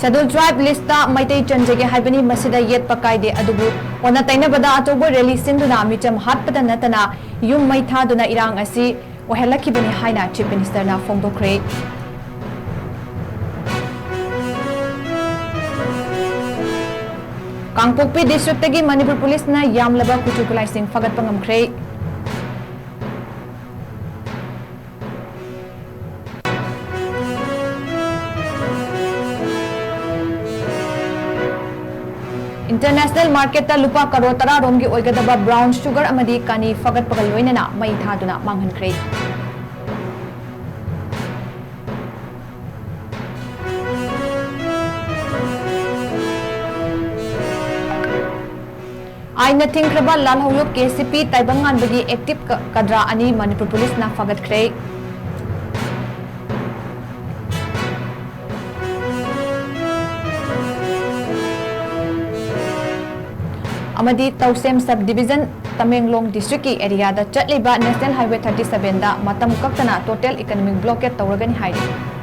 Schedule tribe lista maitai chanjege haibani masida yet pakaide adubu ona tainabada atobo rally sinduna micham hatpada natana yum mai thaduna irang asi ohelakibani haina chief minister na fongdokre Kangpokpi district tagi Manipur police na yamlaba kutukulai sing fagat pangamkre International market ta lupa karo tara romgi oigadaba brown sugar amadi kani fagat pagal loinana mai thaduna manghankre aina thingkraba lal hawlop KCP taibangan bagi active kadra ani Manipur police na fagat kre Amadi Tausem subdivision Tamenglong district ki area da chatliba National Highway 37 da matam kaktana total economic blockade tawragani hairi